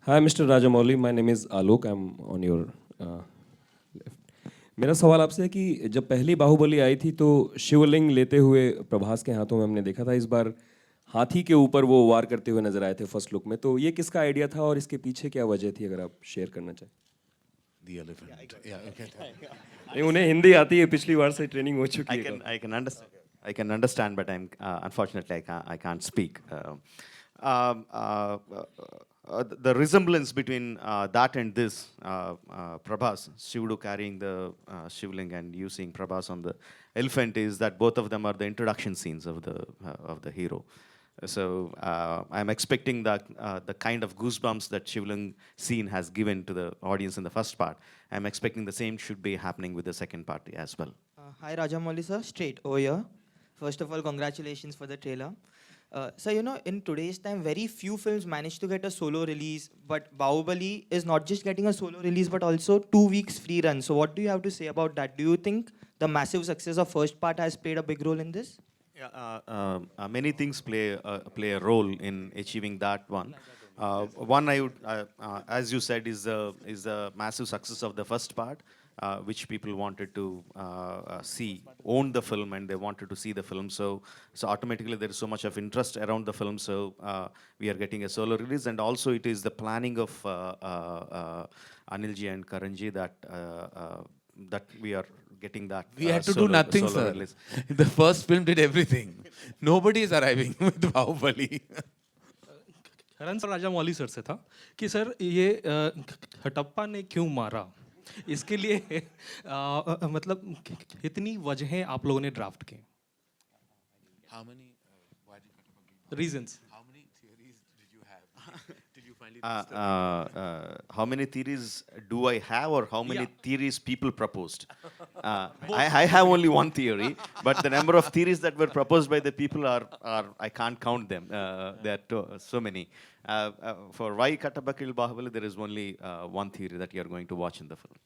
Hi, Mr. Rajamouli. My name is Alok. I'm on your left. मेरा सवाल आपसे है कि जब पहली बाहुबली आई थी तो शिवलिंग लेते हुए प्रभास के हाथों में हमने देखा था। इस बार हाथी के ऊपर वो वार करते हुए नजर आए थे फर्स्ट लुक में। तो ये किसका आइडिया था और इसके पीछे क्या वजह थी, अगर आप शेयर करना चाहें? The elephant. Yeah, okay. नहीं, उन्हें हिंदी आती है, पिछली बार से ट्रेनिंग हो चुकी है। I can understand, but I'm unfortunately I can't speak. Um, uh, uh, the resemblance between that and this, Prabhas, Shivudu carrying the Shivling and using Prabhas on the elephant, is that both of them are the introduction scenes of the hero. So I'm expecting that the kind of goosebumps that Shivling scene has given to the audience in the first part, I'm expecting the same should be happening with the second part as well. Hi Rajamouli sir, straight over here. First of all, congratulations for the trailer. So in today's time, very few films manage to get a solo release, but Bahubali is not just getting a solo release, but also 2 weeks free run. So what do you have to say about that? Do you think the massive success of first part has played a big role in this? Yeah, many things play a role in achieving that one. One, I would, as you said, is the massive success of the first part, which people wanted to see, own the film, and they wanted to see the film. So automatically there is so much of interest around the film. So we are getting a solo release, and also it is the planning of Anilji and Karanji that we are getting that. We had to do nothing, sir. Release. The first film did everything. Nobody is arriving with Baahubali. Karan sir Rajamouli sir से था कि sir ये हटप्पा ने क्यों मारा, इसके लिए मतलब कितनी वजहें आप लोगों ने ड्राफ्ट की? How many? Why did Kattappa give? Reasons How many theories did you have? Did you finally? How many theories do I have, or how many Yeah. theories people proposed? I have only one theory, but the number of theories that were proposed by the people are I can't count them. There are so many. For why Kattappa killed Bahubali, there is only one theory that you are going to watch in the film.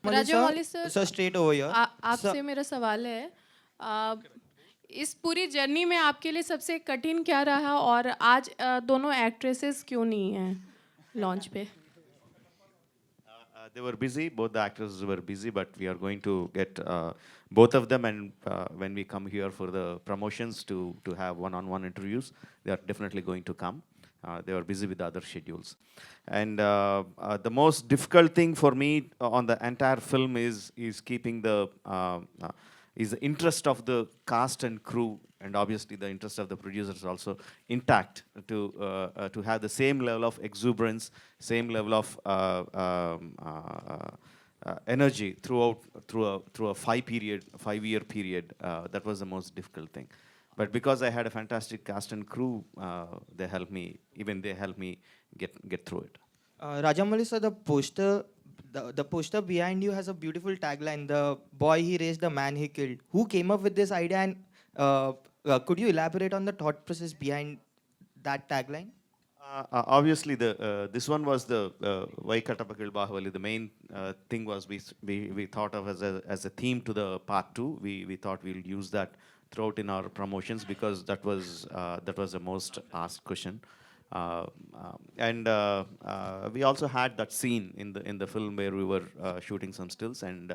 Rajamouli Rajamouli sir, sir, straight over here. आपसे मेरा सवाल है, इस पूरी journey में आपके लिए सबसे कठिन क्या रहा और आज दोनों एक्ट्रेसेस क्यों नहीं हैं लॉन्च पे? They were busy, both the actors were busy, but we are going to get both of them, and when we come here for the promotions to have one-on-one interviews, they are definitely going to come. They were busy with other schedules. And the most difficult thing for me on the entire film is keeping the interest of the cast and crew, and obviously the interest of the producers also intact, to have the same level of exuberance, same level of energy through a 5-year period. That was the most difficult thing. But because I had a fantastic cast and crew, they helped me get through it. Rajamouli sir, the poster behind you has a beautiful tagline: "The boy he raised, the man he killed." Who came up with this idea, and could you elaborate on the thought process behind that tagline? Obviously, this one was the why Kattappa killed Bahubali. The main thing was we thought of as a theme to the part 2. We thought we'll use that throughout in our promotions, because that was the most asked question. And we also had that scene in the film where we were shooting some stills, and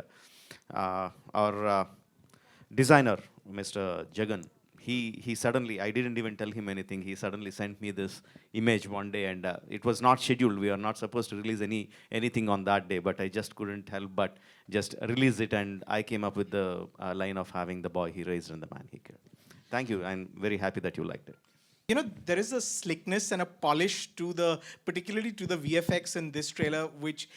our designer, Mr. Jagan, he suddenly, I didn't even tell him anything, he suddenly sent me this image one day, and it was not scheduled. We are not supposed to release anything on that day, but I just couldn't help but just release it, and I came up with the line of having the boy he raised and the man he killed. Thank you. I'm very happy that you liked it. You know, there is a slickness and a polish to particularly to the VFX in this trailer, which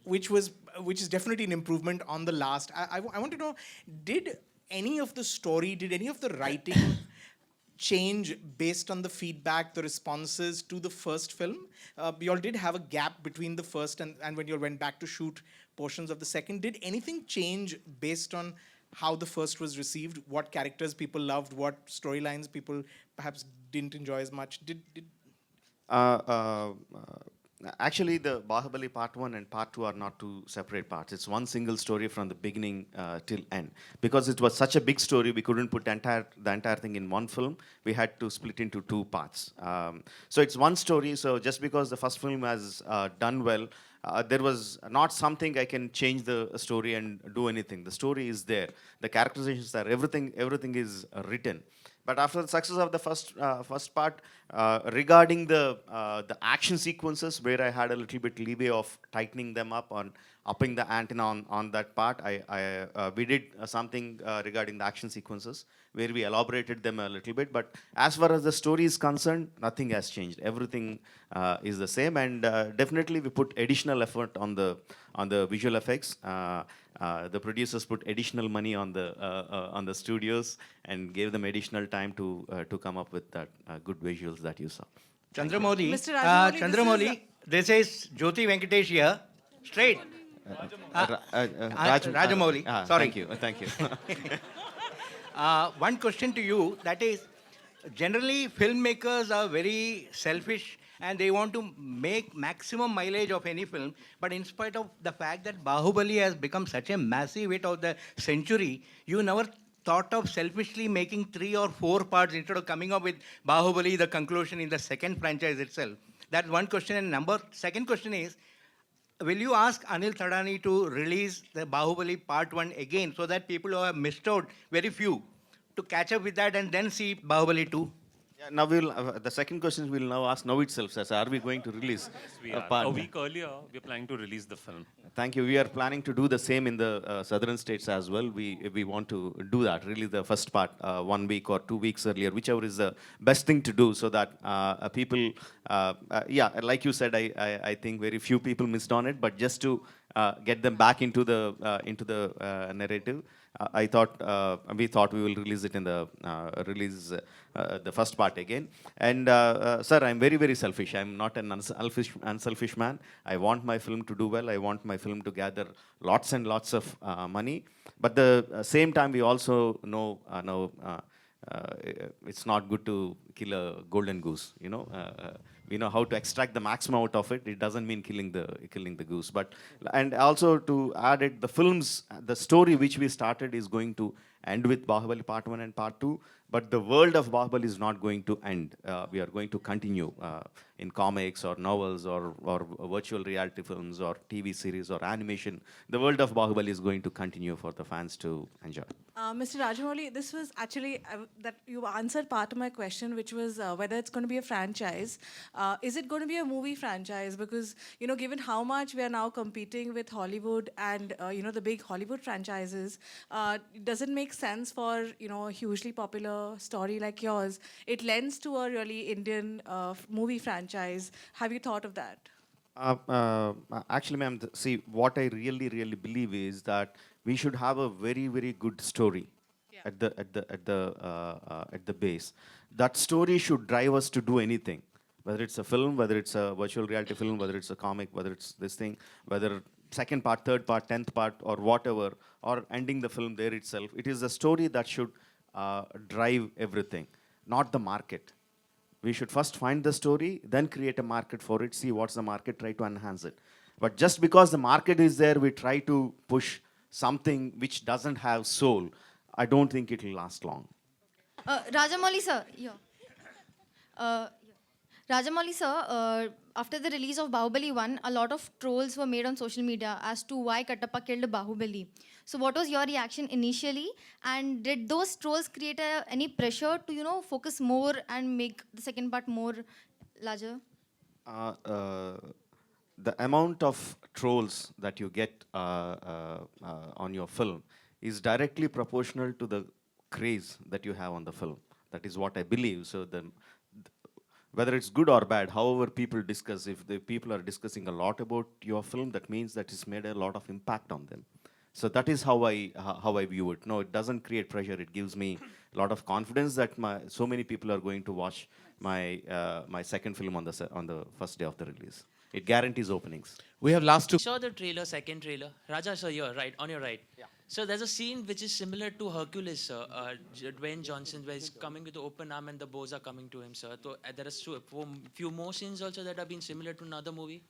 is definitely an improvement on the last. I want to know, did any of the writing change based on the feedback, the responses to the first film? You all did have a gap between the first and when you all went back to shoot portions of the second. Did anything change based on how the first was received? What characters people loved? What storylines people perhaps didn't enjoy as much? Actually, the Bahubali Part 1 and Part 2 are not two separate parts. It's one single story from the beginning till end. Because it was such a big story, we couldn't put the entire thing in one film. We had to split into two parts. So it's one story. So just because the first film has done well, there was not something I can change the story and do anything. The story is there. The characterizations are everything is written. But after the success of the first part, regarding the action sequences, where I had a little bit leeway of tightening them up on upping the antenna on that part, we did something regarding the action sequences where we elaborated them a little bit. But as far as the story is concerned, nothing has changed. Everything is the same, and definitely we put additional effort on the visual effects. The producers put additional money on the studios and gave them additional time to come up with that good visuals that you saw. Chandramouli, Mr. Rajamouli, Chandramouli, this is Jyoti Venkatesh here, straight. Rajamouli, sorry. Thank you. One question to you, that is, generally filmmakers are very selfish and they want to make maximum mileage of any film, but in spite of the fact that Bahubali has become such a massive hit of the century, you never thought of selfishly making 3 or 4 parts instead of coming up with Bahubali, the conclusion in the second franchise itself. That's one question. And second question is, will you ask Anil Thadani to release the Bahubali Part 1 again so that people who have missed out, very few, to catch up with that and then see Bahubali 2? Yeah, now the second question we'll now ask now itself, sir. Are we going to release We a are. part? A week earlier, we're planning to release the film. Thank you. We are planning to do the same in the southern states as well. We want to do that, really the first part 1 week or 2 weeks earlier, whichever is the best thing to do so that people, like you said, I think very few people missed on it, but just to get them back into the narrative, we thought we will release it in the first part again. And sir, I'm very, very selfish. I'm not an unselfish man. I want my film to do well. I want my film to gather lots and lots of money. But the same time, we also know it's not good to kill a golden goose. We know how to extract the maximum out of it. It doesn't mean killing the goose. And also to add it, the story which we started is going to end with Bahubali Part 1 and Part 2. But the world of Bahubali is not going to end. We are going to continue in comics or novels or virtual reality films or TV series or animation. The world of Bahubali is going to continue for the fans to enjoy. Mr. Rajamouli, this was actually that you answered part of my question, which was whether it's going to be a franchise. Is it going to be a movie franchise? Because, given how much we are now competing with Hollywood and, the big Hollywood franchises, does it make sense for, a hugely popular story like yours? It lends to a really Indian movie franchise. Have you thought of that? Actually, ma'am, see, what I really, really believe is that we should have a very, very good story at the base. That story should drive us to do anything, whether it's a film, whether it's a virtual reality film, whether it's a comic, whether it's this thing, whether second part, third part, 10th part, or whatever, or ending the film there itself. It is the story that should drive everything, not the market. We should first find the story, then create a market for it, see what's the market, try to enhance it. But just because the market is there, we try to push something which doesn't have soul. I don't think it will last long. Rajamouli sir, Rajamouli sir, after the release of Bahubali 1, a lot of trolls were made on social media as to why Kattappa killed Bahubali. So what was your reaction initially? And did those trolls create any pressure to, focus more and make the second part more larger? The amount of trolls that you get on your film is directly proportional to the craze that you have on the film. That is what I believe. So whether it's good or bad, however people discuss, if the people are discussing a lot about your film, that means that it's made a lot of impact on them. So that is how I view it. No, it doesn't create pressure. It gives me a lot of confidence that so many people are going to watch my second film on the first day of the release. it guarantees openings. We have last two. Saw the trailer, second trailer. Raja, sir, you're right, on your right. Yeah. So there's a scene which is similar to Hercules, sir. Dwayne Johnson, where he's coming with the open arm and the bows are coming to him, sir. So there are few more scenes also that have been similar to another movie.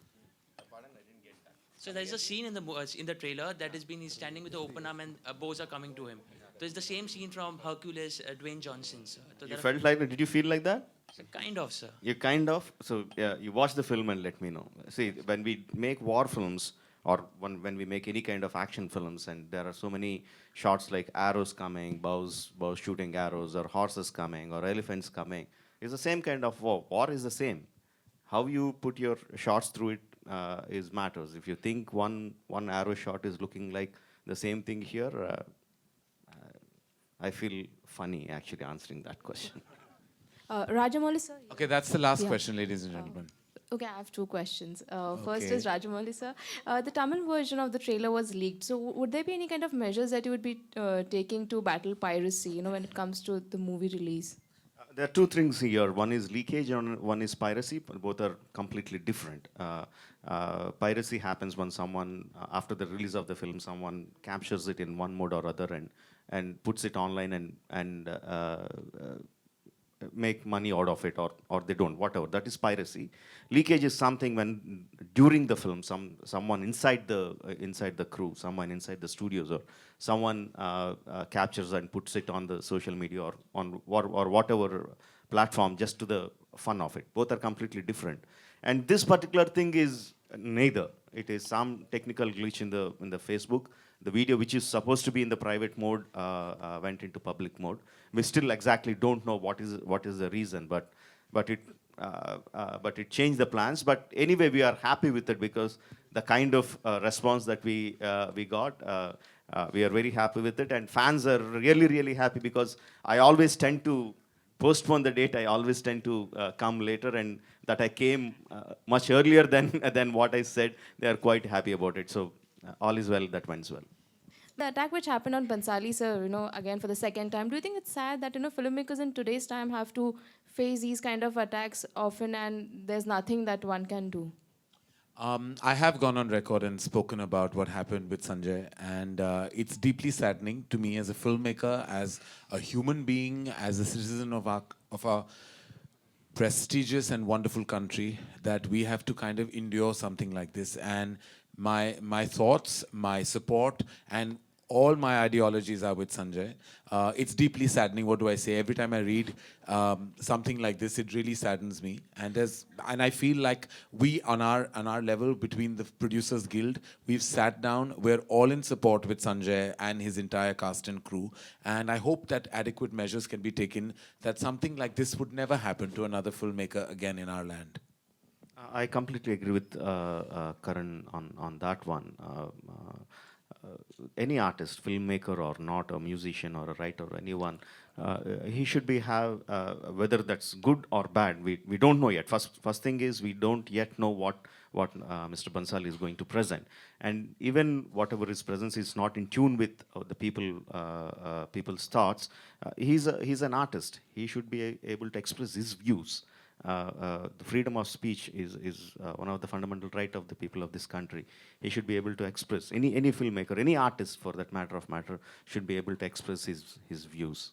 So there's a scene in the trailer that has been he's standing with the open arm and bows are coming to him. So it's the same scene from Hercules, Dwayne Johnson, sir. So You felt like, did you feel like that? kind of, sir. You kind of, so yeah, you watch the film and let me know. See, when we make war films, or when we make any kind of action films, and there are so many shots like arrows coming, bows shooting arrows, or horses coming, or elephants coming, it's the same kind of war. War is the same. How you put your shots through it is matters. If you think one arrow shot is looking like the same thing here, I feel funny actually answering that question. Rajamouli sir. Okay, that's the last Yeah. question, ladies and gentlemen. Okay, I have two questions. First Okay. is Rajamouli sir. The Tamil version of the trailer was leaked. So would there be any kind of measures that you would be taking to battle piracy, when it comes to the movie release? There are two things here. One is leakage and one is piracy. But both are completely different. Piracy happens when someone, after the release of the film, someone captures it in one mode or other and puts it online and make money out of it, or they don't, whatever. That is piracy. Leakage is something when during the film, someone inside the crew, someone inside the studios, or someone captures and puts it on the social media or on or whatever platform just to the fun of it. Both are completely different. And this particular thing is neither. It is some technical glitch in the Facebook. The video, which is supposed to be in the private mode, went into public mode. We still exactly don't know what is the reason, but it changed the plans. But anyway, we are happy with it because the kind of response that we got, we are very happy with it, and fans are really happy because I always tend to postpone the date. I always tend to come later, and that I came much earlier than what I said. They are quite happy about it. So all is well that went well. The attack which happened on Bansali sir, again for the second time, do you think it's sad that, filmmakers in today's time have to face these kind of attacks often and there's nothing that one can do? I have gone on record and spoken about what happened with Sanjay, and it's deeply saddening to me as a filmmaker, as a human being, as a citizen of our prestigious and wonderful country, that we have to kind of endure something like this. And my thoughts, my support, and all my ideologies are with Sanjay. It's deeply saddening. What do I say? Every time I read something like this, it really saddens me. And I feel like we, on our level, between the Producers Guild, we've sat down. We're all in support with Sanjay and his entire cast and crew. And I hope that adequate measures can be taken, that something like this would never happen to another filmmaker again in our land. I completely agree with Karan on that one. Any artist, filmmaker or not, a musician or a writer, anyone, he should whether that's good or bad. We don't know yet. First thing is we don't yet know what Mr. Bansali is going to present, and even whatever his presence is not in tune with the people's thoughts. He's an artist. He should be able to express his views. The freedom of speech is one of the fundamental rights of the people of this country. He should be able to express, any filmmaker, any artist for that matter should be able to express his views.